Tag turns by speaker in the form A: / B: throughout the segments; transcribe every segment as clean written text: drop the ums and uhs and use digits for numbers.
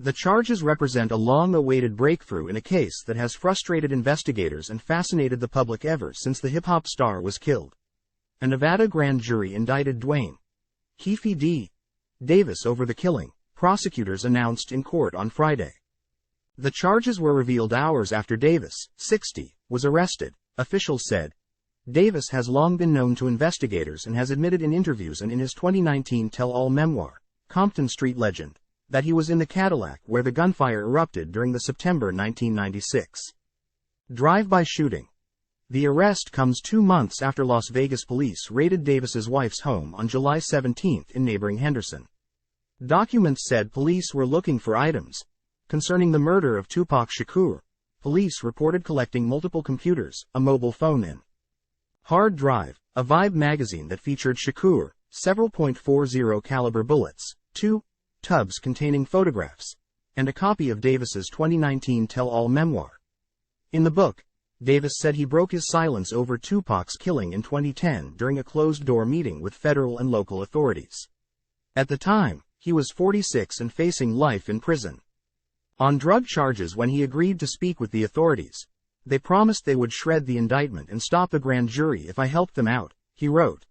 A: The charges represent a long-awaited breakthrough in a case that has frustrated investigators and fascinated the public ever since the hip-hop star was killed. A Nevada grand jury indicted Duane, Keffe D. Davis over the killing, prosecutors announced in court on Friday. The charges were revealed hours after Davis, 60, was arrested, officials said. Davis has long been known to investigators and has admitted in interviews and in his 2019 tell-all memoir, Compton Street Legend, that he was in the Cadillac where the gunfire erupted during the September 1996 drive-by shooting. The arrest comes 2 months after Las Vegas police raided Davis's wife's home on July 17 in neighboring Henderson. Documents said police were looking for items concerning the murder of Tupac Shakur. Police reported collecting multiple computers, a mobile phone and hard drive, a Vibe magazine that featured Shakur, several .40 caliber bullets, 2 tubs containing photographs, and a copy of Davis's 2019 tell-all memoir. In the book, Davis said he broke his silence over Tupac's killing in 2010 during a closed-door meeting with federal and local authorities. At the time, he was 46 and facing life in prison on drug charges when he agreed to speak with the authorities. They promised they would shred the indictment and stop the grand jury if I helped them out, he wrote.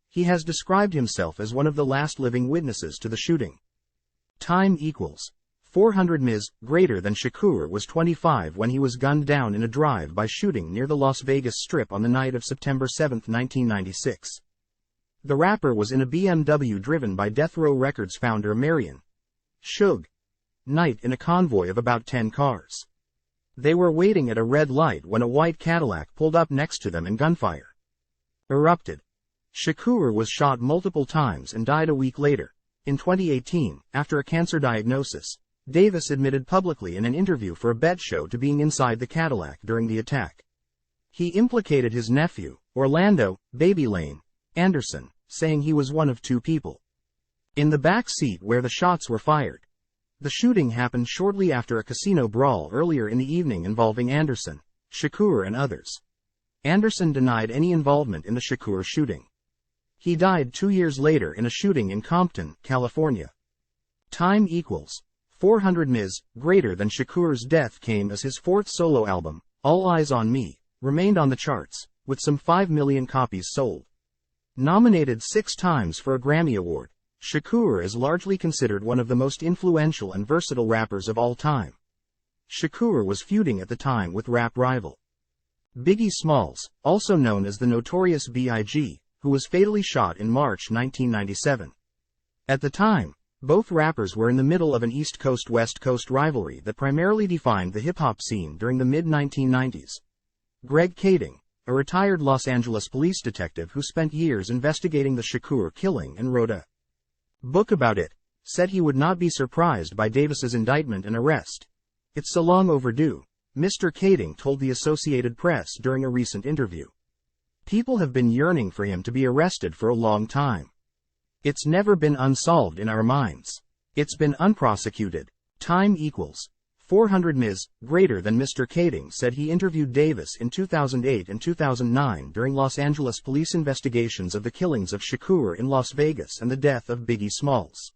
A: He has described himself as one of the last living witnesses to the shooting. Time equals 400 Ms. greater than Shakur was 25 when he was gunned down in a drive-by shooting near the Las Vegas Strip on the night of September 7, 1996. The rapper was in a BMW driven by Death Row Records founder Marion Suge Knight in a convoy of about 10 cars. They were waiting at a red light when a white Cadillac pulled up next to them and gunfire erupted. Shakur was shot multiple times and died a week later. In 2018, after a cancer diagnosis, Davis admitted publicly in an interview for a bet show to being inside the Cadillac during the attack. He implicated his nephew, Orlando "Baby Lane" Anderson, saying he was one of 2 people in the back seat where the shots were fired. The shooting happened shortly after a casino brawl earlier in the evening involving Anderson, Shakur and others. Anderson denied any involvement in the Shakur shooting. He died 2 years later in a shooting in Compton, California. Time equals 400 Ms. greater than Shakur's death came as his 4th solo album, All Eyes on Me, remained on the charts, with some 5 million copies sold. Nominated 6 times for a Grammy Award, Shakur is largely considered one of the most influential and versatile rappers of all time. Shakur was feuding at the time with rap rival Biggie Smalls, also known as the Notorious B.I.G., who was fatally shot in March 1997. At the time, both rappers were in the middle of an East Coast-West Coast rivalry that primarily defined the hip-hop scene during the mid-1990s. Greg Kading, a retired Los Angeles police detective who spent years investigating the Shakur killing and wrote a book about it, said he would not be surprised by Davis's indictment and arrest. "It's so long overdue," Mr. Kading told the Associated Press during a recent interview. "People have been yearning for him to be arrested for a long time. It's never been unsolved in our minds. It's been unprosecuted." Time equals 400 Ms. greater than Mr. Kading said he interviewed Davis in 2008 and 2009 during Los Angeles police investigations of the killings of Shakur in Las Vegas and the death of Biggie Smalls.